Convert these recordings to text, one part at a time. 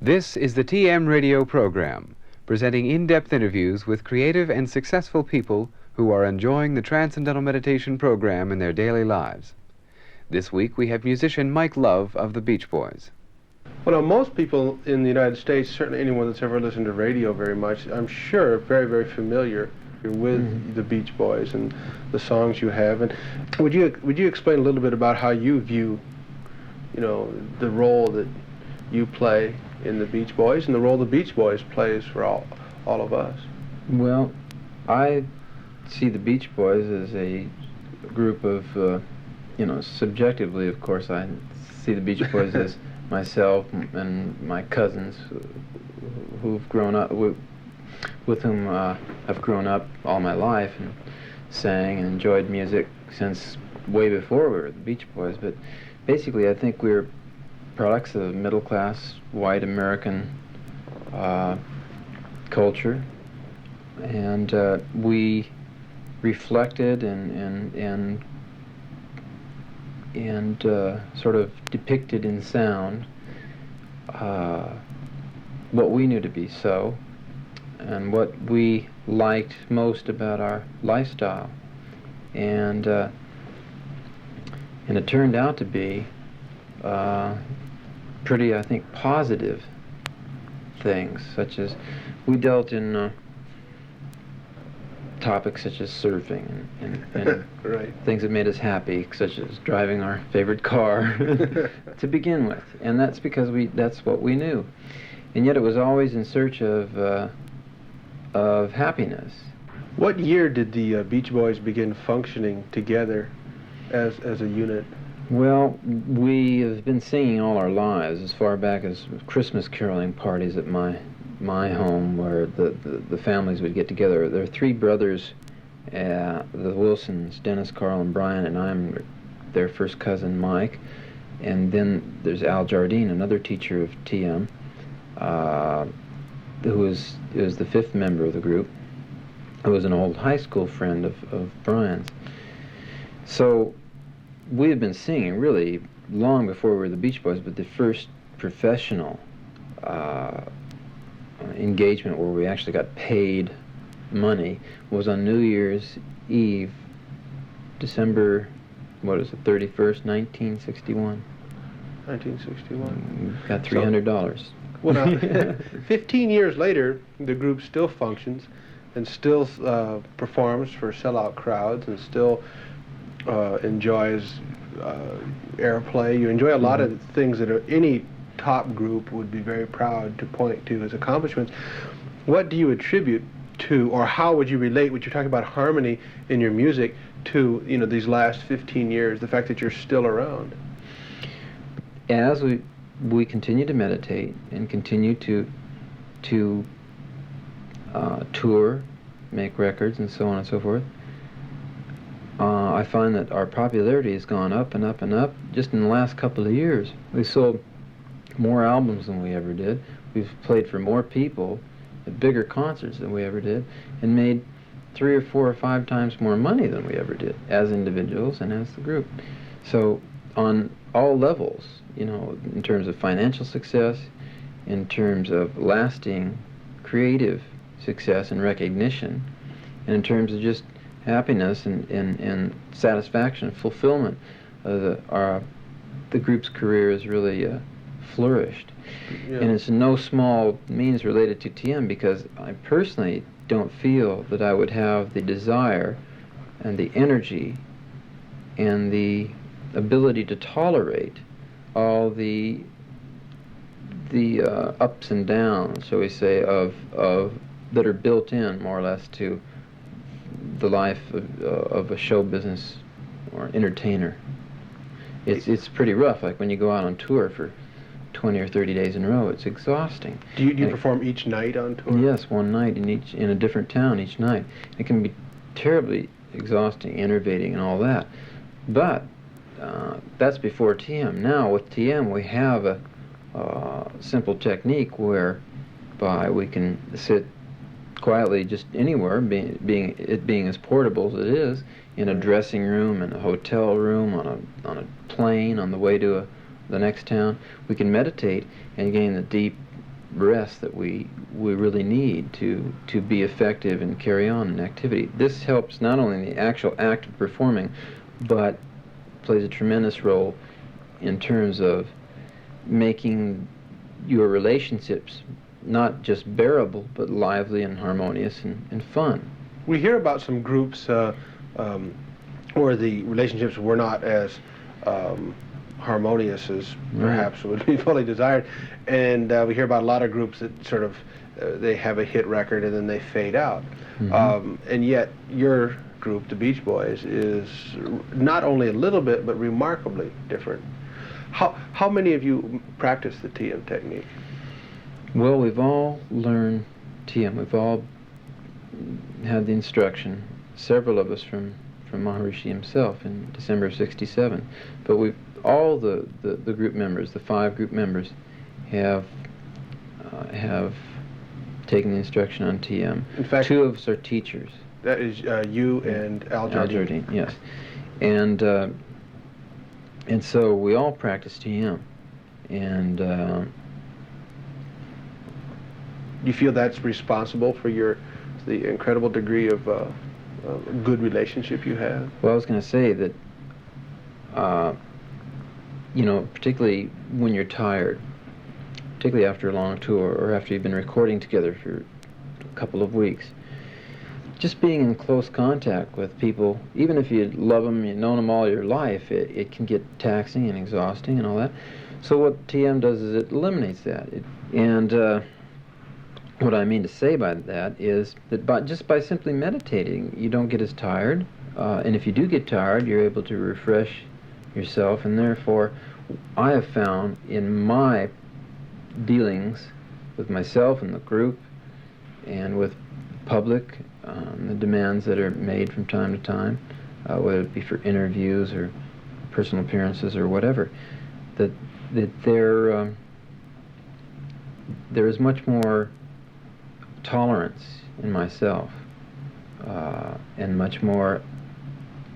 This is the TM radio program, presenting in-depth interviews with creative and successful people who are enjoying the Transcendental Meditation program in their daily lives. This week we have musician Mike Love of the Beach Boys. Well, now, most people in the United States, certainly anyone that's ever listened to radio very much, I'm sure are very, very familiar with the Beach Boys and the songs you have. And would you explain a little bit about how you view, the role that you play in the Beach Boys and the role the Beach Boys plays for all of us? Well, I see the Beach Boys as a group of, subjectively, of course, I see the Beach Boys as myself and my cousins who've grown up, with whom I've grown up all my life and sang and enjoyed music since way before we were the Beach Boys. But basically, I think we're products of middle-class, white American culture, and we reflected and sort of depicted in sound what we knew to be so, and what we liked most about our lifestyle, and it turned out to be pretty, I think, positive things, such as we dealt in topics such as surfing and right. Things that made us happy, such as driving our favorite car to begin with, and that's because that's what we knew, and yet it was always in search of happiness. What year did the Beach Boys begin functioning together as a unit? Well, we have been singing all our lives, as far back as Christmas caroling parties at my home, where the families would get together. There are three brothers, the Wilsons, Dennis, Carl, and Brian, and I'm their first cousin, Mike. And then there's Al Jardine, another teacher of TM, who is the fifth member of the group, who was an old high school friend of Brian's. So we had been singing really long before we were the Beach Boys, but the first professional engagement where we actually got paid money was on New Year's Eve, December, 31st, 1961. 1961. Got $300. Well, now, 15 years later, the group still functions and still performs for sellout crowds and still enjoys airplay. You enjoy a lot of things that any top group would be very proud to point to as accomplishments. What do you attribute to, or how would you relate what you're talking about harmony in your music to these last 15 years, the fact that you're still around? As we continue to meditate and continue to tour, make records, and so on and so forth, I find that our popularity has gone up and up and up just in the last couple of years. We sold more albums than we ever did. We've played for more people at bigger concerts than we ever did, and made 3 or 4 or 5 times more money than we ever did as individuals and as the group. So on all levels, in terms of financial success, in terms of lasting creative success and recognition, and in terms of just happiness and satisfaction, fulfillment, the group's career has really flourished. Yeah. And it's in no small means related to TM, because I personally don't feel that I would have the desire and the energy and the ability to tolerate all the ups and downs, shall we say, of that are built in more or less to the life of a show business or entertainer. It's pretty rough. Like when you go out on tour for 20 or 30 days in a row, it's exhausting. Do you perform each night on tour? Yes, one night in a different town each night. It can be terribly exhausting, enervating, and all that. But that's before TM. Now with TM, we have a simple technique whereby we can sit quietly just anywhere, being as portable as it is, in a dressing room, in a hotel room, on a plane, on the way to the next town. We can meditate and gain the deep rest that we really need to be effective and carry on an activity. This helps not only in the actual act of performing, but plays a tremendous role in terms of making your relationships not just bearable, but lively and harmonious and fun. We hear about some groups where the relationships were not as harmonious as perhaps would be fully desired, and we hear about a lot of groups that sort of they have a hit record and then they fade out. And yet your group, the Beach Boys, is not only a little bit but remarkably different. How many of you practice the TM technique? Well, we've all learned TM. We've all had the instruction, several of us from Maharishi himself in December of '67. But we've all the group members, the 5 group members, have taken the instruction on TM. In fact, 2 of us are teachers. That is you and Al Jardine. Yes. And so we all practice TM. And you feel that's responsible for the incredible degree of good relationship you have? Well, I was going to say that, particularly when you're tired, particularly after a long tour or after you've been recording together for a couple of weeks, just being in close contact with people, even if you love them, you've known them all your life, it can get taxing and exhausting and all that. So what TM does is it eliminates that. What I mean to say by that is that just by simply meditating, you don't get as tired, and if you do get tired, you're able to refresh yourself, and therefore I have found in my dealings with myself and the group and with public, the demands that are made from time to time, whether it be for interviews or personal appearances or whatever, that there is much more tolerance in myself and much more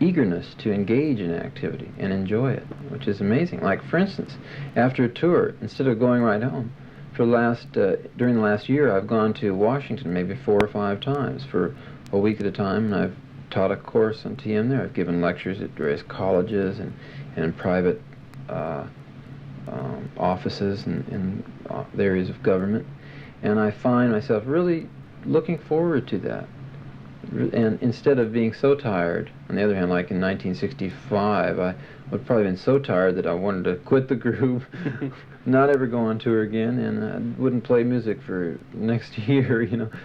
eagerness to engage in activity and enjoy it, which is amazing. Like, for instance, after a tour, instead of going right home, during the last year, I've gone to Washington maybe 4 or 5 times for a week at a time, and I've taught a course on TM there. I've given lectures at various colleges and in private offices and the areas of government, and I find myself really looking forward to that. And instead of being so tired, on the other hand, like in 1965, I would probably been so tired that I wanted to quit the group, not ever go on tour again, and I wouldn't play music for next year.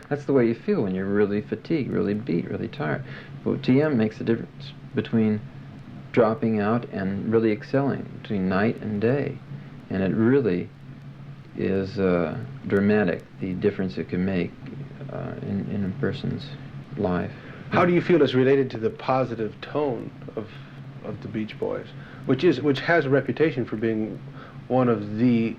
That's the way you feel when you're really fatigued, really beat, really tired. But TM makes a difference between dropping out and really excelling, between night and day, and it really is dramatic, the difference it can make in a person's life. How do you feel it's related to the positive tone of the Beach Boys, which has a reputation for being one of the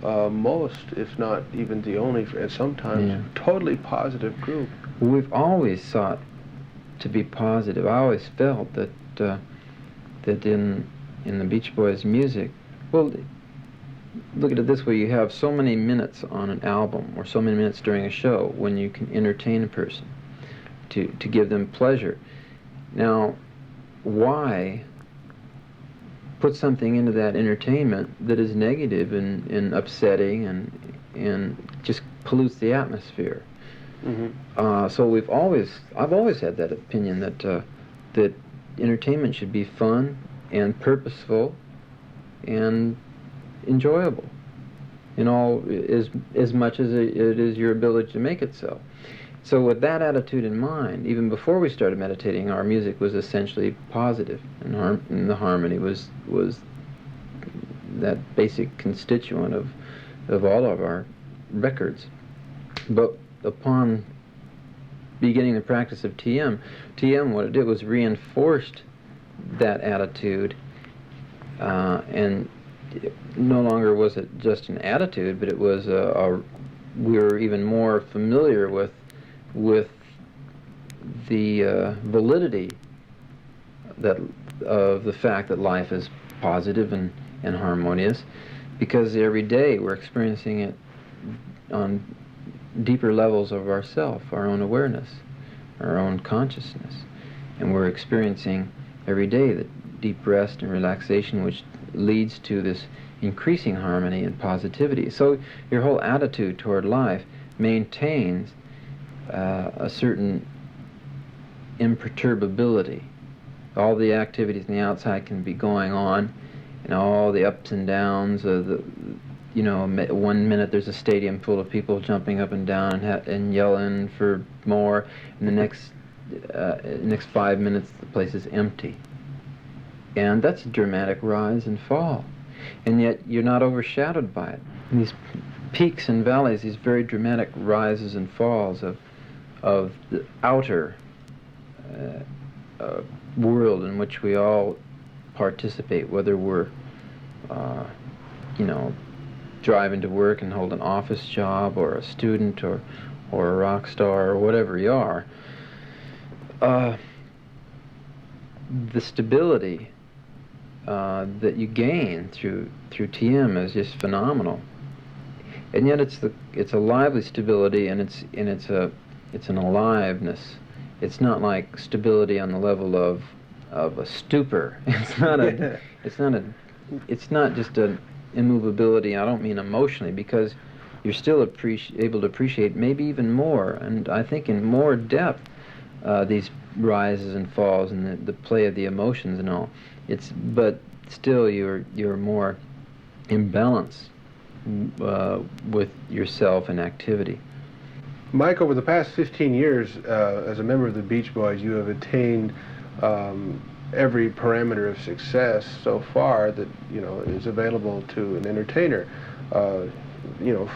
most, if not even the only, at sometimes, totally positive group? We've always sought to be positive. I always felt that in the Beach Boys' music, well, look at it this way: you have so many minutes on an album, or so many minutes during a show, when you can entertain a person, to give them pleasure. Now, why put something into that entertainment that is negative and upsetting and just pollutes the atmosphere? So I've always had that opinion that entertainment should be fun and purposeful and enjoyable, as much as it is your ability to make it so. So with that attitude in mind, even before we started meditating, our music was essentially positive, and the harmony was that basic constituent of all of our records. But upon beginning the practice of TM, what it did was reinforced that attitude, and no longer was it just an attitude, but it was we were even more familiar with the validity of the fact that life is positive and harmonious, because every day we're experiencing it on deeper levels of ourself, our own awareness, our own consciousness. And we're experiencing every day the deep rest and relaxation which leads to this increasing harmony and positivity. So your whole attitude toward life maintains a certain imperturbability. All the activities in the outside can be going on, and all the ups and downs of the, 1 minute there's a stadium full of people jumping up and down and yelling for more, and the next 5 minutes the place is empty. And that's a dramatic rise and fall. And yet you're not overshadowed by it. And these peaks and valleys, these very dramatic rises and falls of the outer world in which we all participate, whether we're, driving to work and hold an office job, or a student, or a rock star, or whatever you are. The stability that you gain through TM is just phenomenal, and yet it's a lively stability, and it's an aliveness. It's not like stability on the level of a stupor. It's not just an immovability. I don't mean emotionally, because you're still able to appreciate maybe even more, and I think in more depth, these rises and falls and the play of the emotions and all. But still you're more in balance with yourself and activity. Mike, over the past 15 years, as a member of the Beach Boys, you have attained every parameter of success so far that is available to an entertainer.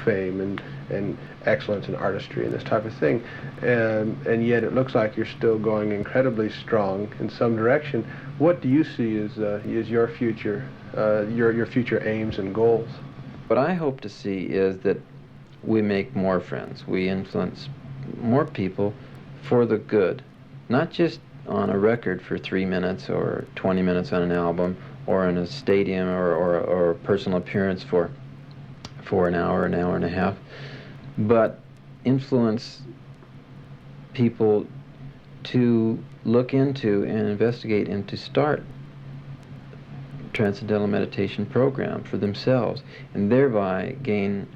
Fame and excellence in artistry and this type of thing, and yet it looks like you're still going incredibly strong in some direction. What do you see as your future, your future aims and goals? What I hope to see is that we make more friends. We influence more people for the good, not just on a record for 3 minutes or 20 minutes on an album, or in a stadium, or a personal appearance for an hour and a half, but influence people to look into and investigate and to start Transcendental Meditation program for themselves, and thereby gain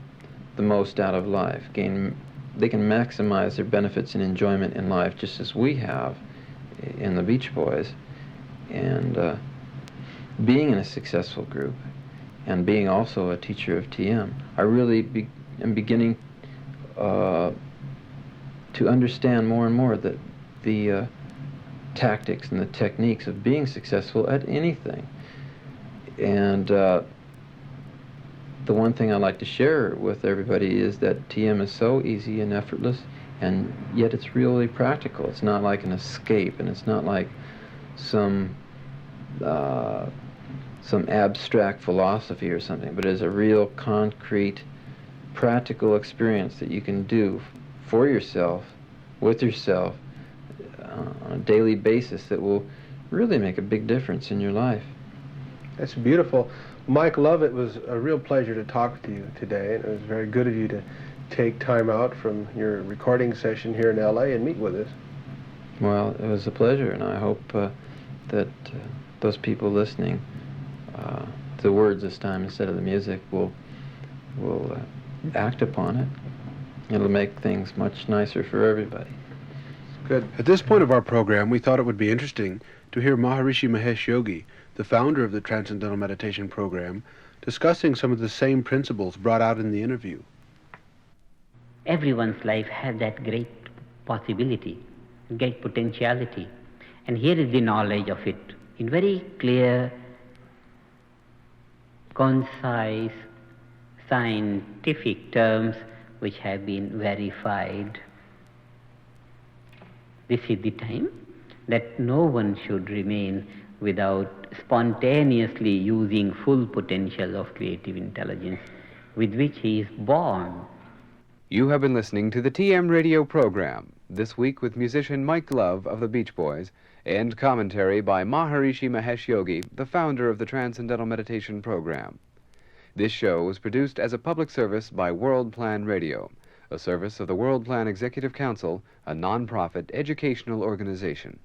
the most out of life. They can maximize their benefits and enjoyment in life, just as we have in the Beach Boys, and being in a successful group, and being also a teacher of TM, I really am beginning to understand more and more that the tactics and the techniques of being successful at anything. And the one thing I'd like to share with everybody is that TM is so easy and effortless, and yet it's really practical. It's not like an escape, and it's not like some abstract philosophy or something, but it is a real concrete, practical experience that you can do for yourself, with yourself, on a daily basis, that will really make a big difference in your life. That's beautiful. Mike Love, it was a real pleasure to talk to you today, and it was very good of you to take time out from your recording session here in LA and meet with us. Well, it was a pleasure, and I hope that those people listening, the words this time instead of the music, will act upon it. It'll make things much nicer for everybody. Good. At this point of our program, we thought it would be interesting to hear Maharishi Mahesh Yogi, the founder of the Transcendental Meditation program, discussing some of the same principles brought out in the interview. Everyone's life has that great possibility, great potentiality, and here is the knowledge of it in very clear, concise, scientific terms which have been verified. This is the time that no one should remain without spontaneously using full potential of creative intelligence with which he is born. You have been listening to the TM radio program, this week with musician Mike Love of the Beach Boys, and commentary by Maharishi Mahesh Yogi, the founder of the Transcendental Meditation program. This show was produced as a public service by World Plan Radio, a service of the World Plan Executive Council, a non-profit educational organization.